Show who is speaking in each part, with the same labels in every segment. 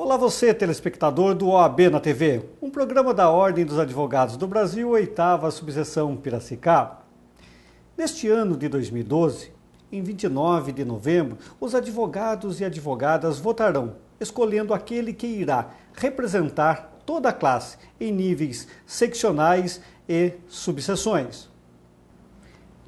Speaker 1: Olá você, telespectador do OAB na TV, um programa da Ordem dos Advogados do Brasil, 8ª Subseção Piracicaba. Neste ano de 2012, em 29 de novembro, os advogados e advogadas votarão, escolhendo aquele que irá representar toda a classe em níveis seccionais e subseções.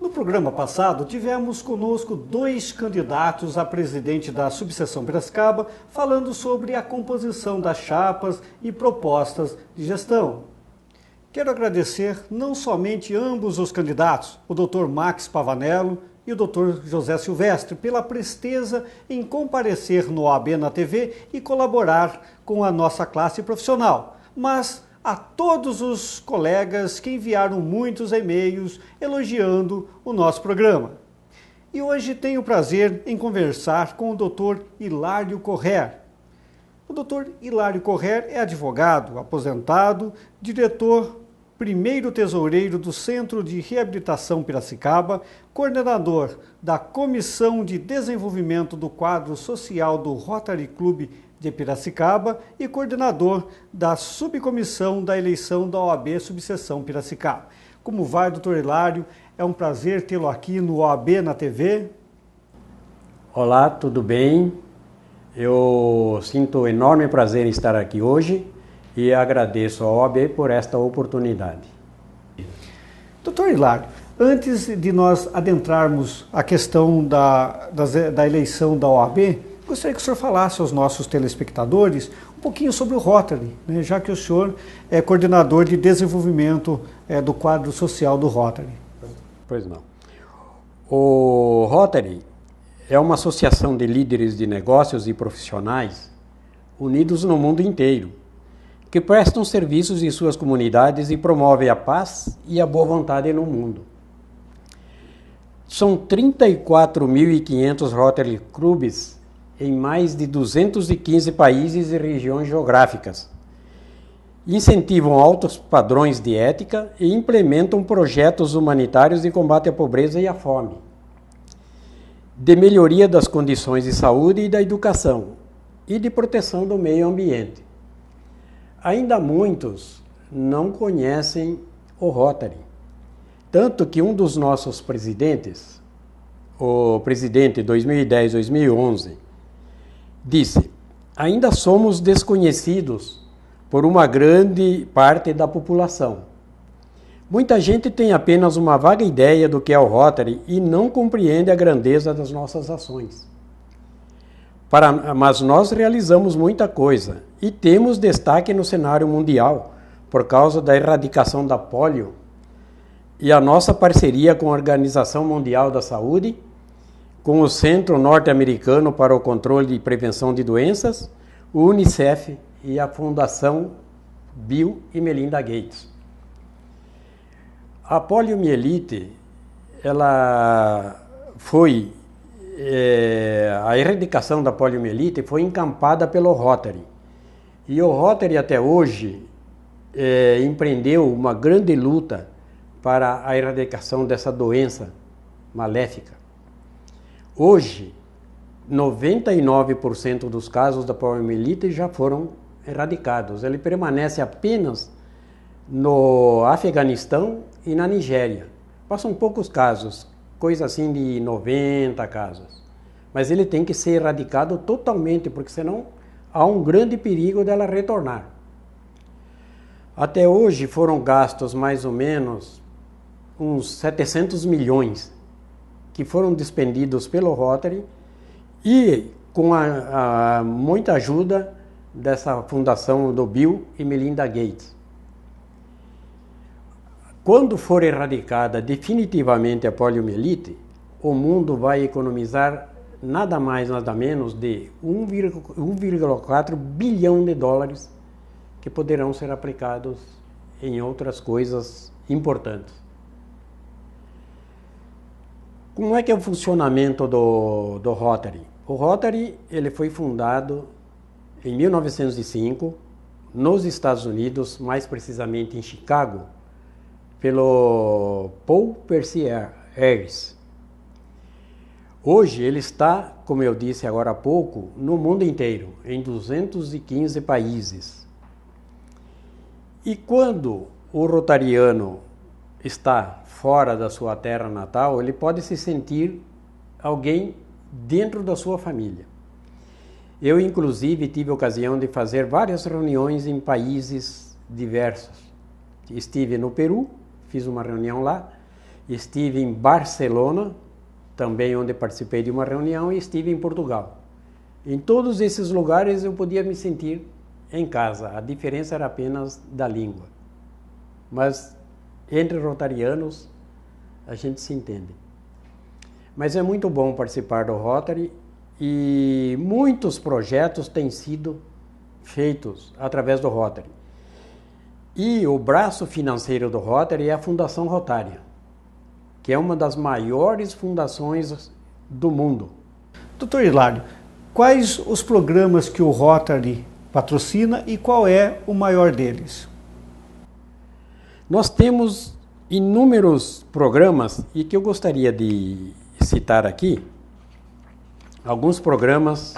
Speaker 1: No programa passado, tivemos conosco 2 candidatos a presidente da subseção Piracicaba, falando sobre a composição das chapas e propostas de gestão. Quero agradecer não somente ambos os candidatos, o Dr. Max Pavanello e o Dr. José Silvestre, pela presteza em comparecer no OAB na TV e colaborar com a nossa classe profissional, mas a todos os colegas que enviaram muitos e-mails elogiando o nosso programa. E hoje tenho o prazer em conversar com o Dr. Hilário Correr. O Dr. Hilário Correr é advogado, aposentado, diretor, primeiro tesoureiro do Centro de Reabilitação Piracicaba, coordenador da Comissão de Desenvolvimento do Quadro Social do Rotary Club de Piracicaba e coordenador da subcomissão da eleição da OAB Subseção Piracicaba. Como vai, doutor Hilário? É um prazer tê-lo aqui no OAB na TV.
Speaker 2: Olá, tudo bem? Eu sinto enorme prazer em estar aqui hoje e agradeço ao OAB por esta oportunidade.
Speaker 1: Doutor Hilário, antes de nós adentrarmos a questão da eleição da OAB, gostaria que o senhor falasse aos nossos telespectadores um pouquinho sobre o Rotary, né, já que o senhor é coordenador de desenvolvimento do quadro social do Rotary.
Speaker 2: Pois não. O Rotary é uma associação de líderes de negócios e profissionais unidos no mundo inteiro, que prestam serviços em suas comunidades e promovem a paz e a boa vontade no mundo. São 34.500 Rotary Clubs em mais de 215 países e regiões geográficas. Incentivam altos padrões de ética e implementam projetos humanitários de combate à pobreza e à fome, de melhoria das condições de saúde e da educação e de proteção do meio ambiente. Ainda muitos não conhecem o Rotary, tanto que um dos nossos presidentes, o presidente 2010-2011, disse: ainda somos desconhecidos por uma grande parte da população. Muita gente tem apenas uma vaga ideia do que é o Rotary e não compreende a grandeza das nossas ações. Mas nós realizamos muita coisa e temos destaque no cenário mundial por causa da erradicação da polio e a nossa parceria com a Organização Mundial da Saúde, com o Centro Norte-Americano para o Controle e Prevenção de Doenças, o UNICEF e a Fundação Bill e Melinda Gates. A poliomielite, a erradicação da poliomielite foi encampada pelo Rotary. E o Rotary até hoje empreendeu uma grande luta para a erradicação dessa doença maléfica. Hoje, 99% dos casos da poliomielite já foram erradicados. Ele permanece apenas no Afeganistão e na Nigéria. Passam poucos casos, coisa assim de 90 casos. Mas ele tem que ser erradicado totalmente, porque senão há um grande perigo dela retornar. Até hoje foram gastos mais ou menos uns 700 milhões que foram despendidos pelo Rotary e com muita ajuda dessa fundação do Bill e Melinda Gates. Quando for erradicada definitivamente a poliomielite, o mundo vai economizar nada mais, nada menos de 1,4 bilhão de dólares que poderão ser aplicados em outras coisas importantes. Como é que é o funcionamento do Rotary? O Rotary ele foi fundado em 1905 nos Estados Unidos, mais precisamente em Chicago, pelo Paul Percy Harris. Hoje ele está, como eu disse agora há pouco, no mundo inteiro, em 215 países. E quando o rotariano está fora da sua terra natal, ele pode se sentir alguém dentro da sua família. Eu, inclusive, tive a ocasião de fazer várias reuniões em países diversos. Estive no Peru, fiz uma reunião lá, estive em Barcelona, também onde participei de uma reunião, e estive em Portugal. Em todos esses lugares eu podia me sentir em casa, a diferença era apenas da língua. Mas entre rotarianos a gente se entende. Mas é muito bom participar do Rotary e muitos projetos têm sido feitos através do Rotary. E o braço financeiro do Rotary é a Fundação Rotária, que é uma das maiores fundações do mundo.
Speaker 1: Doutor Hilário, quais os programas que o Rotary patrocina e qual é o maior deles?
Speaker 2: Nós temos inúmeros programas e que eu gostaria de citar aqui, alguns programas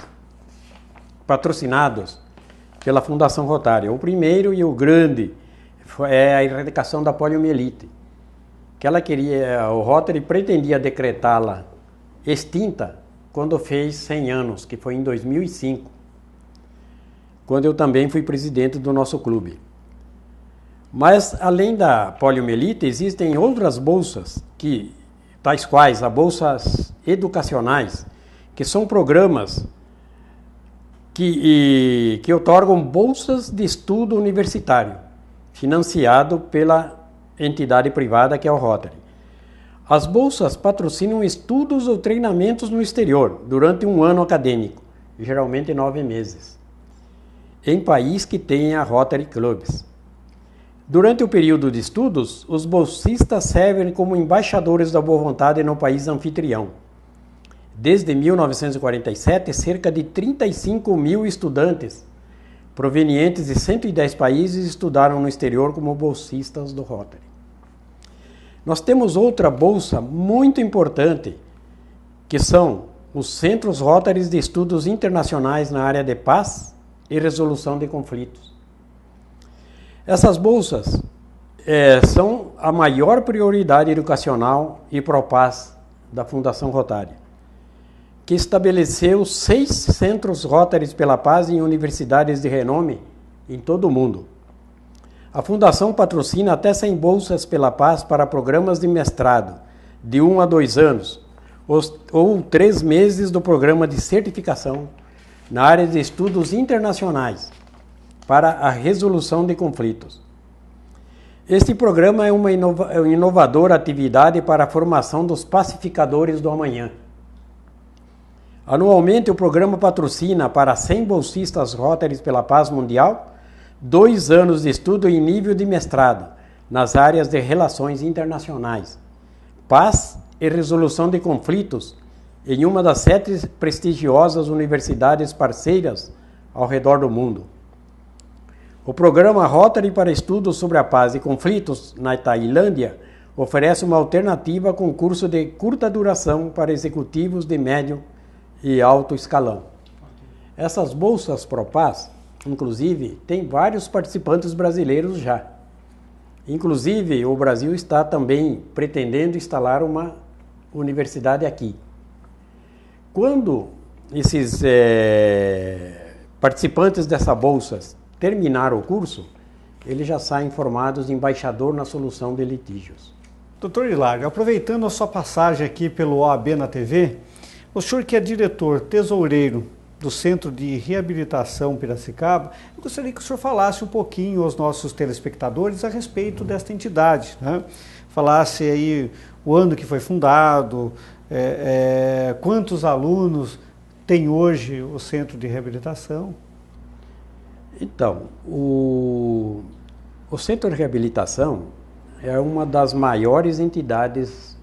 Speaker 2: patrocinados pela Fundação Rotária. O primeiro e o grande é a erradicação da poliomielite, que o Rotary pretendia decretá-la extinta quando fez 100 anos, que foi em 2005, quando eu também fui presidente do nosso clube. Mas, além da poliomielite, existem outras bolsas, tais quais as bolsas educacionais, que são programas que otorgam bolsas de estudo universitário, financiado pela entidade privada que é o Rotary. As bolsas patrocinam estudos ou treinamentos no exterior, durante um ano acadêmico, geralmente 9 meses, em país que tenha Rotary Clubs. Durante o período de estudos, os bolsistas servem como embaixadores da boa vontade no país anfitrião. Desde 1947, cerca de 35 mil estudantes provenientes de 110 países estudaram no exterior como bolsistas do Rotary. Nós temos outra bolsa muito importante, que são os Centros Rotaries de Estudos Internacionais na área de paz e resolução de conflitos. Essas bolsas são a maior prioridade educacional e pro-paz da Fundação Rotária, que estabeleceu 6 centros Rotaries pela paz em universidades de renome em todo o mundo. A Fundação patrocina até 100 bolsas pela paz para programas de mestrado, de 1 a 2 anos, ou 3 meses do programa de certificação na área de estudos internacionais, para a resolução de conflitos. Este programa é uma inovadora atividade para a formação dos pacificadores do amanhã. Anualmente, o programa patrocina para 100 bolsistas Rotaries pela Paz Mundial 2 anos de estudo em nível de mestrado nas áreas de relações internacionais, paz e resolução de conflitos em uma das 7 prestigiosas universidades parceiras ao redor do mundo. O programa Rotary para Estudos sobre a Paz e Conflitos na Tailândia oferece uma alternativa com curso de curta duração para executivos de médio e alto escalão. Essas bolsas Pro-Paz, inclusive, tem vários participantes brasileiros já. Inclusive, o Brasil está também pretendendo instalar uma universidade aqui. Quando esses participantes dessa bolsa terminar o curso, eles já saem formados de embaixador na solução de litígios.
Speaker 1: Doutor Hilário, aproveitando a sua passagem aqui pelo OAB na TV, o senhor que é diretor tesoureiro do Centro de Reabilitação Piracicaba, eu gostaria que o senhor falasse um pouquinho aos nossos telespectadores a respeito desta entidade, né? Falasse aí o ano que foi fundado, quantos alunos tem hoje o Centro de Reabilitação.
Speaker 2: Então, o Centro de Reabilitação é uma das maiores entidades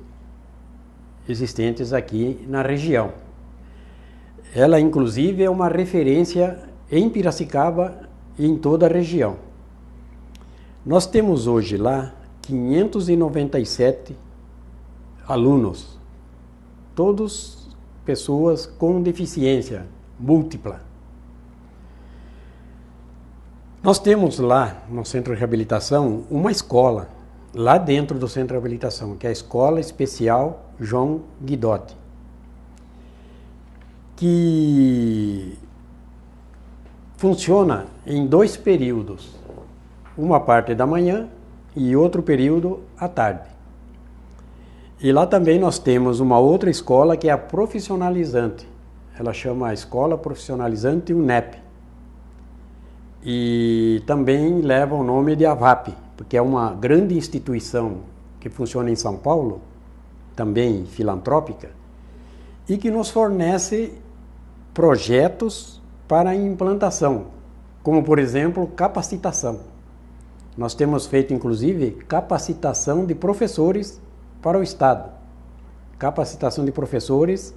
Speaker 2: existentes aqui na região. Ela, inclusive, é uma referência em Piracicaba e em toda a região. Nós temos hoje lá 597 alunos, todos pessoas com deficiência múltipla. Nós temos lá no Centro de Reabilitação uma escola, lá dentro do Centro de Reabilitação, que é a Escola Especial João Guidotti, que funciona em 2 períodos, uma parte da manhã e outro período à tarde. E lá também nós temos uma outra escola que é a profissionalizante, ela chama a Escola Profissionalizante UNEP, e também leva o nome de AVAP, porque é uma grande instituição que funciona em São Paulo, também filantrópica, e que nos fornece projetos para implantação, como por exemplo capacitação. Nós temos feito inclusive capacitação de professores para o Estado, capacitação de professores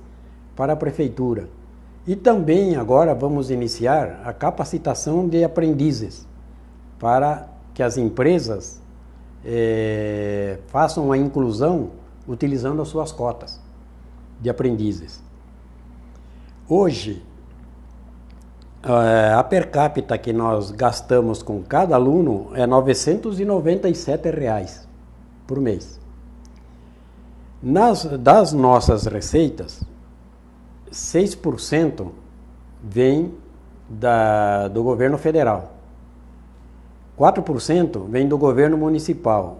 Speaker 2: para a Prefeitura. E também agora vamos iniciar a capacitação de aprendizes, para que as empresas façam a inclusão utilizando as suas cotas de aprendizes. Hoje, a per capita que nós gastamos com cada aluno é R$ 997 por mês. Das nossas receitas, 6% vem do governo federal, 4% vem do governo municipal,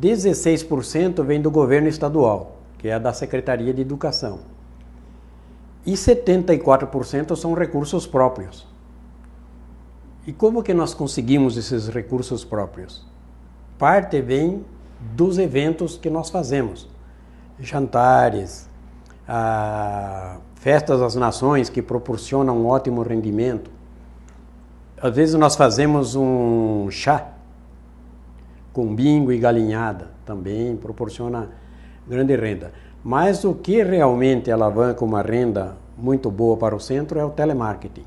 Speaker 2: 16% vem do governo estadual, que é da Secretaria de Educação, e 74% são recursos próprios. E como que nós conseguimos esses recursos próprios? Parte vem dos eventos que nós fazemos, jantares, festas das nações que proporcionam um ótimo rendimento. Às vezes nós fazemos um chá com bingo e galinhada, também proporciona grande renda. Mas o que realmente alavanca uma renda muito boa para o centro é o telemarketing.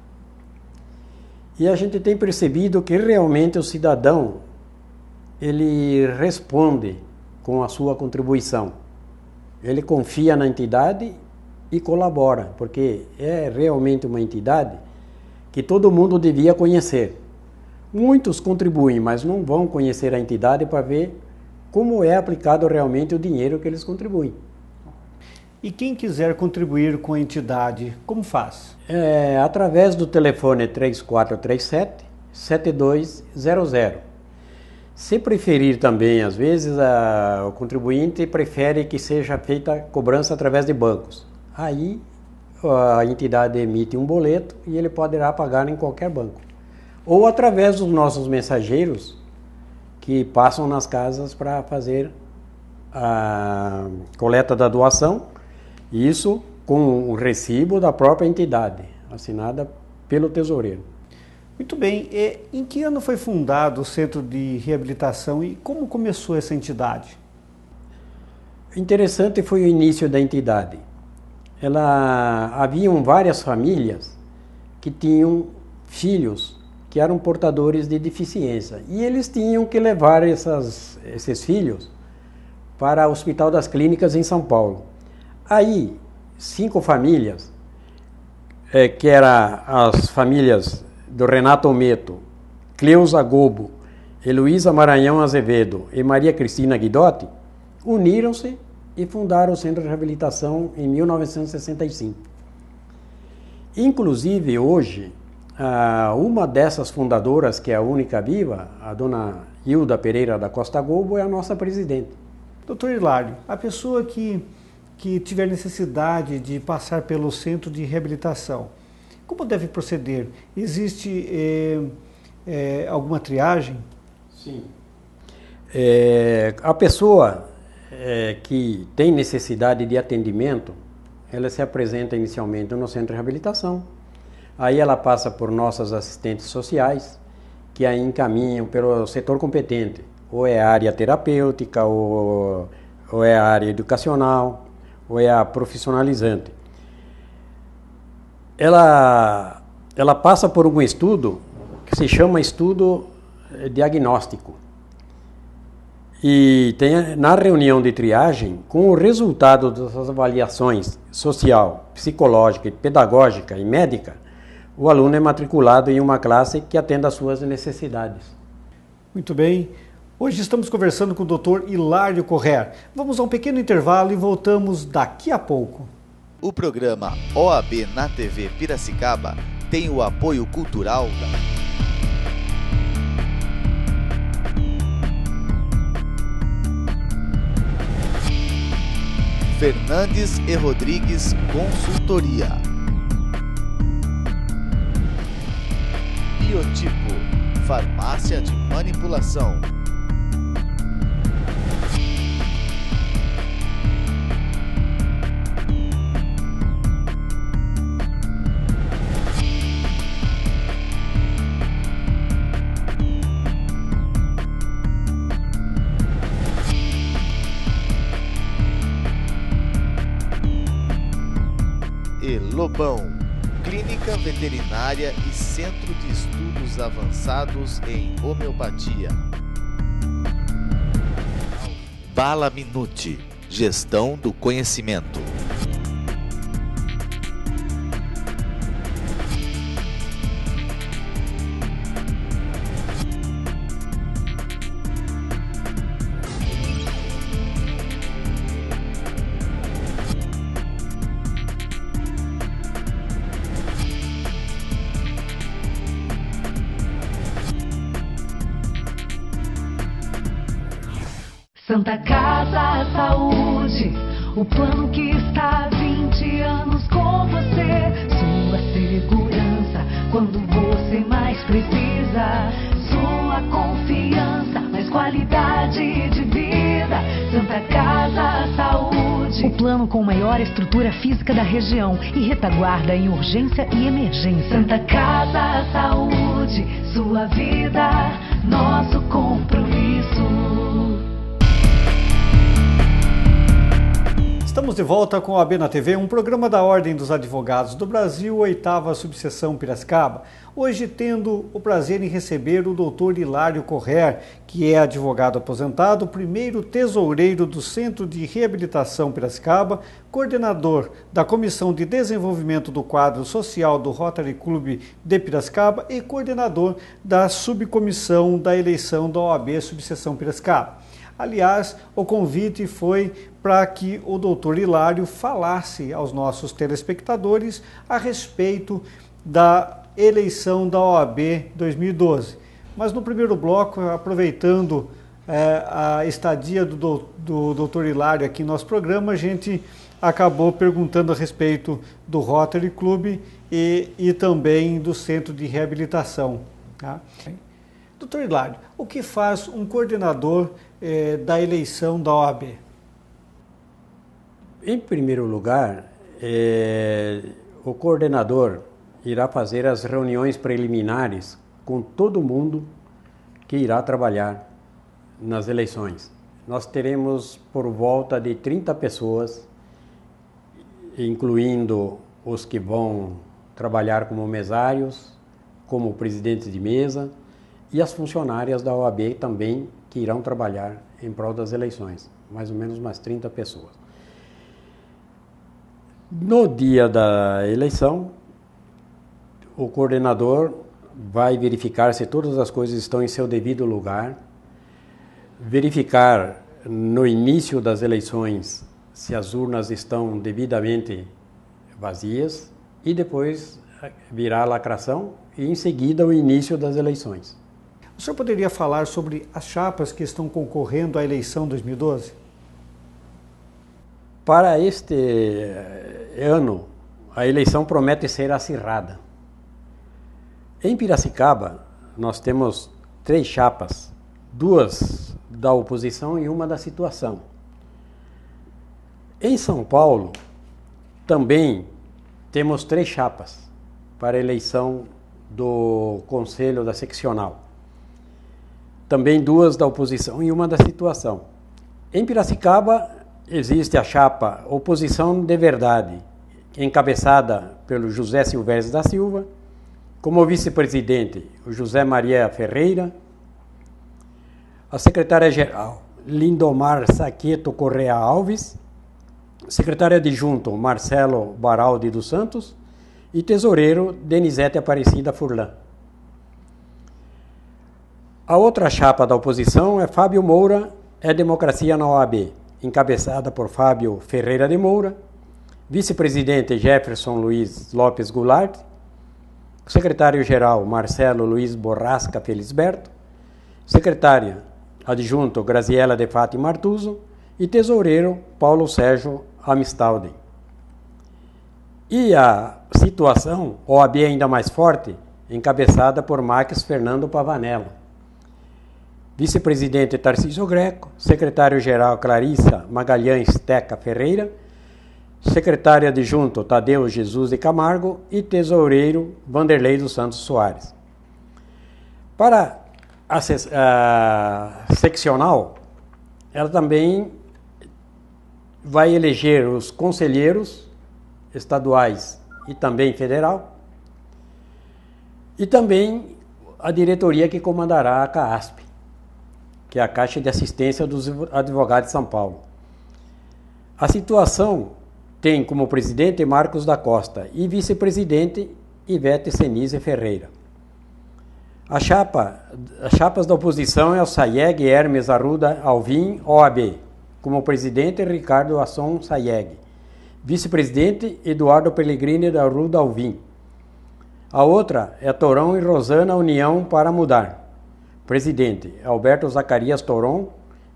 Speaker 2: E a gente tem percebido que realmente o cidadão, ele responde com a sua contribuição. Ele confia na entidade e colabora, porque é realmente uma entidade que todo mundo devia conhecer. Muitos contribuem, mas não vão conhecer a entidade para ver como é aplicado realmente o dinheiro que eles contribuem.
Speaker 1: E quem quiser contribuir com a entidade, como faz?
Speaker 2: Através do telefone 3437-7200. Se preferir também, às vezes, o contribuinte prefere que seja feita cobrança através de bancos. Aí a entidade emite um boleto e ele poderá pagar em qualquer banco. Ou através dos nossos mensageiros que passam nas casas para fazer a coleta da doação, isso com o recibo da própria entidade, assinada pelo tesoureiro.
Speaker 1: Muito bem. Em que ano foi fundado o Centro de Reabilitação e como começou essa entidade?
Speaker 2: Interessante foi o início da entidade. Haviam várias famílias que tinham filhos que eram portadores de deficiência e eles tinham que levar esses filhos para o Hospital das Clínicas em São Paulo. Aí, 5 famílias, que eram as famílias do Renato Ometo, Cleusa Gobo, Heloísa Maranhão Azevedo e Maria Cristina Guidotti, uniram-se e fundaram o Centro de Reabilitação em 1965. Inclusive, hoje, uma dessas fundadoras, que é a única viva, a dona Hilda Pereira da Costa Gobo, é a nossa presidente.
Speaker 1: Doutor Hilário, a pessoa que tiver necessidade de passar pelo Centro de Reabilitação, como deve proceder? Existe alguma triagem?
Speaker 2: Sim. A pessoa que tem necessidade de atendimento, ela se apresenta inicialmente no Centro de Reabilitação. Aí ela passa por nossas assistentes sociais, que a encaminham pelo setor competente. Ou é a área terapêutica, ou é a área educacional, ou é a profissionalizante. Ela passa por um estudo que se chama estudo diagnóstico. E na reunião de triagem, com o resultado das avaliações social, psicológica, pedagógica e médica, o aluno é matriculado em uma classe que atenda às suas necessidades.
Speaker 1: Muito bem. Hoje estamos conversando com o Dr. Hilário Correr. Vamos a um pequeno intervalo e voltamos daqui a pouco.
Speaker 3: O programa OAB na TV Piracicaba tem o apoio cultural da Fernandes e Rodrigues Consultoria. Biotipo, farmácia de manipulação. E Lobão, clínica veterinária e centro de estudos avançados em homeopatia. Bala Minuti, gestão do conhecimento.
Speaker 4: Santa Casa Saúde, o plano que está há 20 anos com você. Sua segurança quando você mais precisa. Sua confiança, mais qualidade de vida. Santa Casa Saúde, o plano com maior estrutura física da região e retaguarda em urgência e emergência. Santa Casa Saúde, sua vida, nosso compromisso.
Speaker 1: Estamos de volta com a OAB na TV, um programa da Ordem dos Advogados do Brasil, 8ª Subseção Piracicaba. Hoje tendo o prazer em receber o Dr. Hilário Correr, que é advogado aposentado, primeiro tesoureiro do Centro de Reabilitação Piracicaba, coordenador da Comissão de Desenvolvimento do Quadro Social do Rotary Club de Piracicaba e coordenador da subcomissão da eleição da OAB Subseção Piracicaba. Aliás, o convite foi para que o doutor Hilário falasse aos nossos telespectadores a respeito da eleição da OAB 2012. Mas no primeiro bloco, aproveitando a estadia do doutor Hilário aqui no nosso programa, a gente acabou perguntando a respeito do Rotary Club e também do Centro de Reabilitação. Tá? Doutor Hilário, o que faz um coordenador da eleição da OAB?
Speaker 2: Em primeiro lugar, o coordenador irá fazer as reuniões preliminares com todo mundo que irá trabalhar nas eleições. Nós teremos por volta de 30 pessoas, incluindo os que vão trabalhar como mesários, como presidentes de mesa, e as funcionárias da OAB também que irão trabalhar em prol das eleições, mais ou menos umas 30 pessoas. No dia da eleição, o coordenador vai verificar se todas as coisas estão em seu devido lugar, verificar no início das eleições se as urnas estão devidamente vazias e depois virá a lacração e em seguida o início das eleições.
Speaker 1: O senhor poderia falar sobre as chapas que estão concorrendo à eleição 2012?
Speaker 2: Para este ano, a eleição promete ser acirrada. Em Piracicaba, nós temos 3 chapas, 2 da oposição e uma da situação. Em São Paulo, também temos 3 chapas para a eleição do Conselho da Seccional. Também 2 da oposição e uma da situação. Em Piracicaba, existe a chapa Oposição de Verdade, encabeçada pelo José Silvestre da Silva, como vice-presidente, o José Maria Ferreira, a secretária-geral Lindomar Saqueto Correa Alves, secretário adjunto Marcelo Baraldi dos Santos e tesoureiro Denizete Aparecida Furlan. A outra chapa da oposição é Fábio Moura, é Democracia na OAB, encabeçada por Fábio Ferreira de Moura, vice-presidente Jefferson Luiz Lopes Goulart, secretário-geral Marcelo Luiz Borrasca Felisberto, secretária adjunto Graziela de Fátima Artuso e tesoureiro Paulo Sérgio Amistalden. E a situação OAB ainda mais forte, encabeçada por Max Fernando Pavanello, vice-presidente Tarcísio Greco, secretário-geral Clarissa Magalhães Teca Ferreira, secretário adjunto Tadeu Jesus de Camargo e tesoureiro Vanderlei dos Santos Soares. Para a seccional, ela também vai eleger os conselheiros estaduais e também federal, e também a diretoria que comandará a CAASP, que é a Caixa de Assistência dos Advogados de São Paulo. A situação tem como presidente Marcos da Costa e vice-presidente Ivete Senise Ferreira. As chapas da oposição é o Sayeg Hermes Arruda Alvim, OAB, como presidente Ricardo Asson Sayeg, vice-presidente Eduardo Pellegrini da Arruda Alvim. A outra é Torão e Rosana União para Mudar. Presidente Alberto Zacarias Toron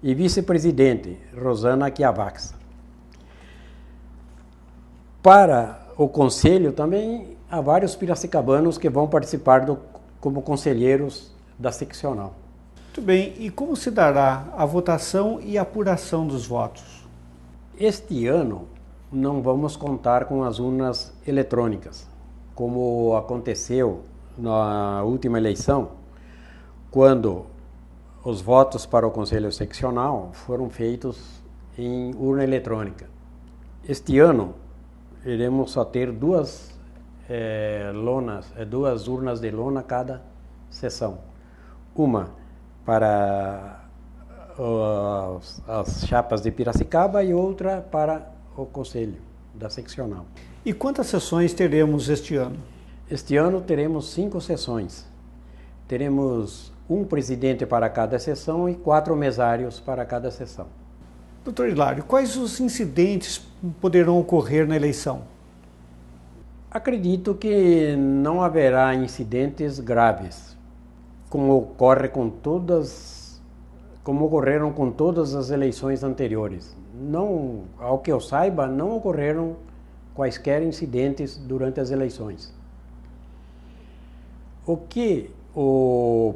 Speaker 2: e vice-presidente Rosana Chiavax. Para o conselho também há vários piracicabanos que vão participar como conselheiros da seccional.
Speaker 1: Muito bem, e como se dará a votação e apuração dos votos?
Speaker 2: Este ano não vamos contar com as urnas eletrônicas, como aconteceu na última eleição, quando os votos para o Conselho Seccional foram feitos em urna eletrônica. Este ano, iremos só ter duas urnas de lona cada sessão. Uma para as chapas de Piracicaba e outra para o Conselho da Seccional.
Speaker 1: E quantas sessões teremos este ano?
Speaker 2: Este ano teremos 5 sessões. Teremos um presidente para cada sessão e 4 mesários para cada sessão.
Speaker 1: Doutor Hilário, quais os incidentes poderão ocorrer na eleição?
Speaker 2: Acredito que não haverá incidentes graves, como ocorreram com todas as eleições anteriores. Não, ao que eu saiba, não ocorreram quaisquer incidentes durante as eleições. O que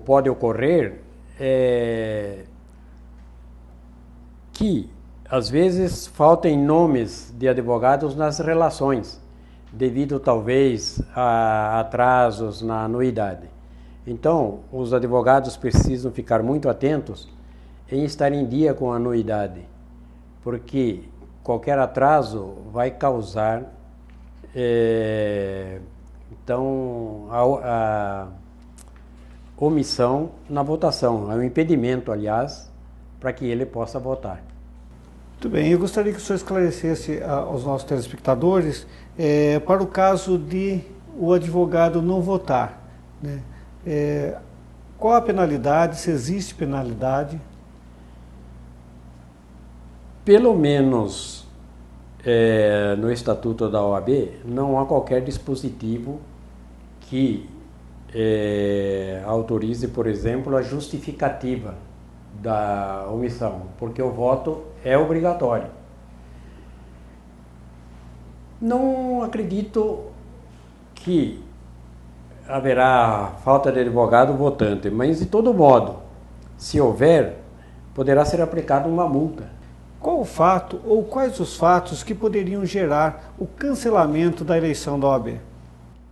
Speaker 2: pode ocorrer é que, às vezes, faltem nomes de advogados nas relações, devido talvez a atrasos na anuidade. Então, os advogados precisam ficar muito atentos em estar em dia com a anuidade, porque qualquer atraso vai causar então a omissão na votação, é um impedimento, aliás, para que ele possa votar.
Speaker 1: Muito bem, eu gostaria que o senhor esclarecesse aos nossos telespectadores para o caso de o advogado não votar, né? Qual a penalidade, se existe penalidade?
Speaker 2: Pelo menos no Estatuto da OAB não há qualquer dispositivo que autorize, por exemplo, a justificativa da omissão, porque o voto é obrigatório. Não acredito que haverá falta de advogado votante, mas de todo modo, se houver, poderá ser aplicada uma multa.
Speaker 1: Qual o fato ou quais os fatos que poderiam gerar o cancelamento da eleição da OAB?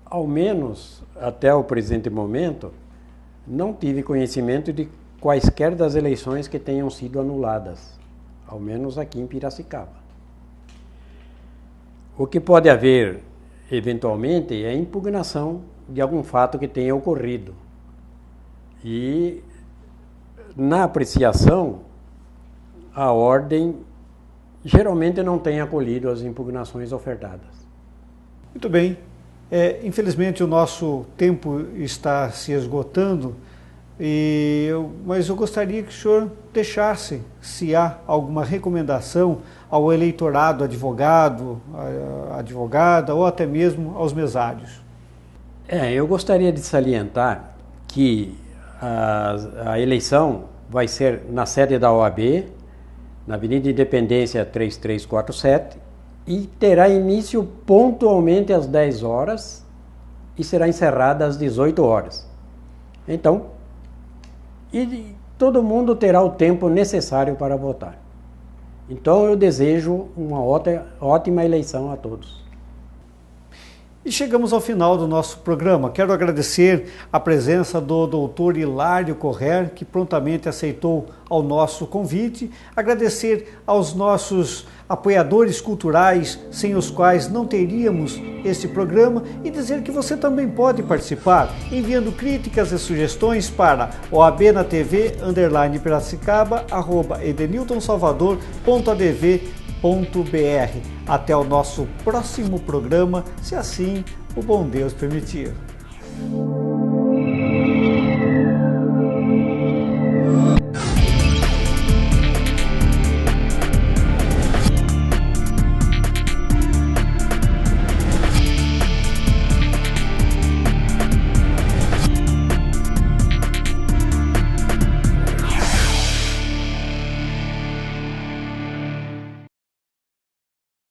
Speaker 2: Ao menos, até o presente momento, não tive conhecimento de quaisquer das eleições que tenham sido anuladas, ao menos aqui em Piracicaba. O que pode haver, eventualmente, é a impugnação de algum fato que tenha ocorrido. E, na apreciação a ordem geralmente não tem acolhido as impugnações ofertadas.
Speaker 1: Muito bem. Infelizmente o nosso tempo está se esgotando, mas eu gostaria que o senhor deixasse, se há alguma recomendação ao eleitorado, advogado, advogada ou até mesmo aos mesários.
Speaker 2: Eu gostaria de salientar que a eleição vai ser na sede da OAB, na Avenida Independência 3347, e terá início pontualmente às 10 horas e será encerrada às 18 horas. Então, todo mundo terá o tempo necessário para votar. Então, eu desejo uma ótima eleição a todos.
Speaker 1: E chegamos ao final do nosso programa. Quero agradecer a presença do Dr. Hilário Correr, que prontamente aceitou ao nosso convite. Agradecer aos nossos apoiadores culturais, sem os quais não teríamos este programa, e dizer que você também pode participar, enviando críticas e sugestões para oabnatv_edeniltonsalvador.adv.br. Até o nosso próximo programa, se assim o bom Deus permitir.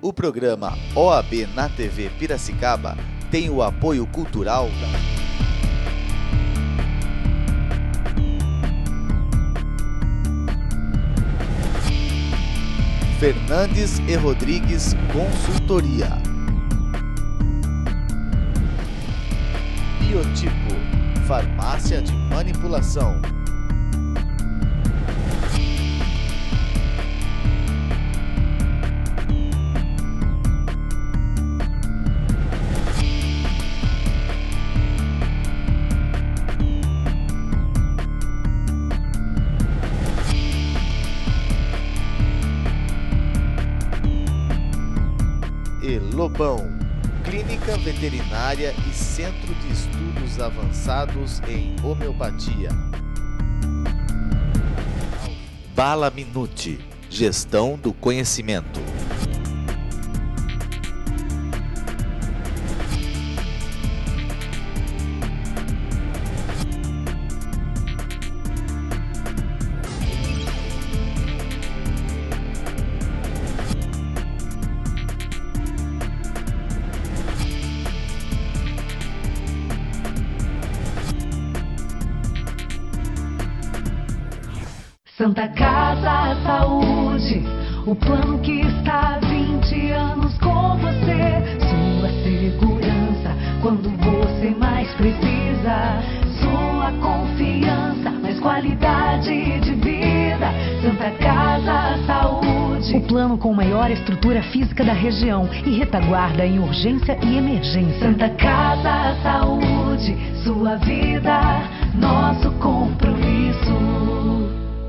Speaker 3: O programa OAB na TV Piracicaba tem o apoio cultural da Fernandes e Rodrigues Consultoria, Biotipo, farmácia de manipulação, e Lobão, clínica veterinária e centro de estudos avançados em homeopatia. Bala Minuti, gestão do conhecimento.
Speaker 4: Santa Casa Saúde, o plano que está há 20 anos com você. Sua segurança quando você mais precisa. Sua confiança, mais qualidade de vida. Santa Casa Saúde, o plano com maior estrutura física da região e retaguarda em urgência e emergência. Santa Casa Saúde, sua vida, nosso compromisso.